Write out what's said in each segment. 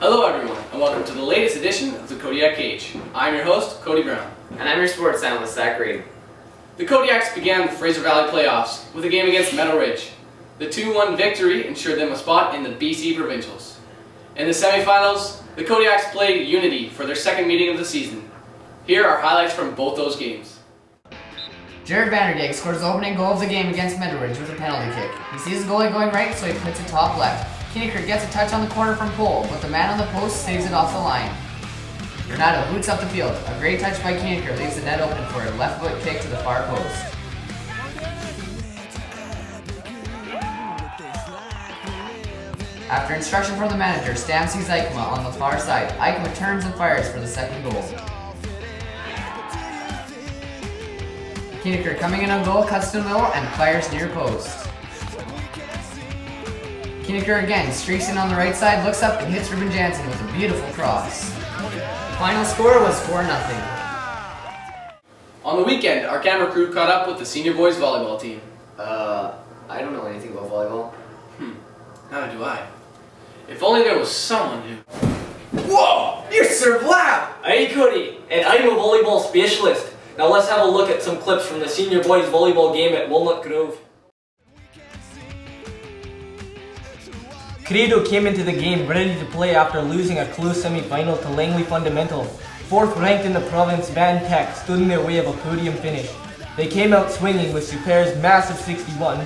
Hello everyone, and welcome to the latest edition of the Kodiak Cage. I'm your host, Cody Brown. And I'm your sports analyst, Zach Raeb. The Kodiaks began the Fraser Valley playoffs with a game against Meadow Ridge. The 2-1 victory ensured them a spot in the BC Provincials. In the semifinals, the Kodiaks played Unity for their second meeting of the season. Here are highlights from both those games. Jared Vanderdyk scores the opening goal of the game against Meadow Ridge with a penalty kick. He sees the goalie going right, so he puts it top left. Kodiak gets a touch on the corner from pole, but the man on the post saves it off the line. Renato boots up the field. A great touch by Kodiak leaves the net open for a left foot kick to the far post. After instruction from the manager, Stam sees Aikema on the far side. Aikema turns and fires for the second goal. Kodiak coming in on goal, cuts to the middle, and fires near post. Kodiak again streaks in on the right side, looks up, and hits Reuben Jansen with a beautiful cross. The final score was 4-0. On the weekend, our camera crew caught up with the senior boys volleyball team. I don't know anything about volleyball. Neither do I. If only there was someone who... Whoa! You're Sir Vllab! Hey Kodi, and I'm a volleyball specialist. Now let's have a look at some clips from the senior boys volleyball game at Walnut Grove. Credo came into the game ready to play after losing a close semi-final to Langley Fundamental. Fourth ranked in the province, Van Tech stood in their way of a podium finish. They came out swinging with Super's massive 61.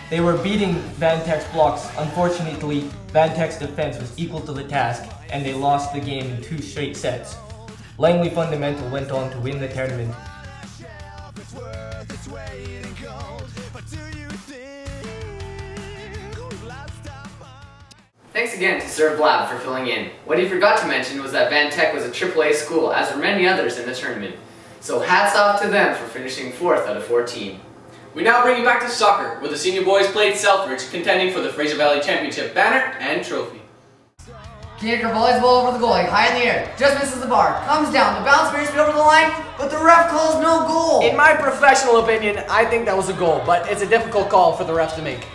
They were beating Van Tech's blocks. Unfortunately, Van Tech's defense was equal to the task, and they lost the game in 2 straight sets. Langley Fundamental went on to win the tournament. Thanks again to Sir Vllab for filling in. What he forgot to mention was that Van Tech was a AAA school, as were many others in the tournament. So hats off to them for finishing 4th out of 14. We now bring you back to soccer, where the senior boys played Selfridge, contending for the Fraser Valley Championship banner and trophy. Kodiak volleys the ball over the goalie, high in the air, just misses the bar, comes down, the bounce veers over the line, but the ref calls no goal. In my professional opinion, I think that was a goal, but it's a difficult call for the refs to make.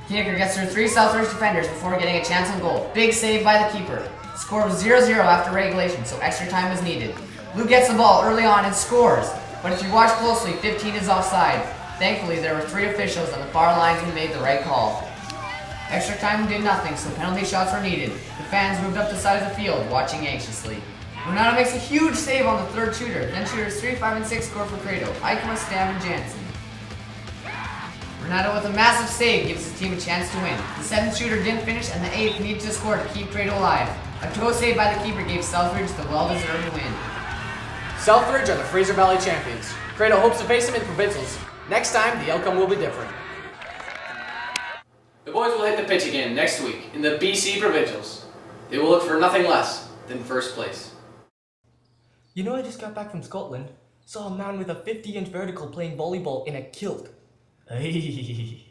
Kodiak gets through 3 Selfridge defenders before getting a chance on goal. Big save by the keeper. The score was 0-0 after regulation, so extra time was needed. Lou gets the ball early on and scores, but if you watch closely, 15 is offside. Thankfully, there were 3 officials on the far lines who made the right call. Extra time did nothing, so penalty shots were needed. The fans moved up the side of the field, watching anxiously. Renato makes a huge save on the 3rd shooter. Then shooters 3, 5, and 6 score for Credo. Aikema, Stam, and Jansen. Renato with a massive save gives his team a chance to win. The 7th shooter didn't finish, and the 8th needed to score to keep Credo alive. A toe save by the keeper gave Selfridge the well-deserved win. Selfridge are the Fraser Valley champions. Credo hopes to face them in provincials. Next time, the outcome will be different. The boys will hit the pitch again next week in the BC Provincials. They will look for nothing less than 1st place. You know, I just got back from Scotland. Saw a man with a 50-inch vertical playing volleyball in a kilt. Hey.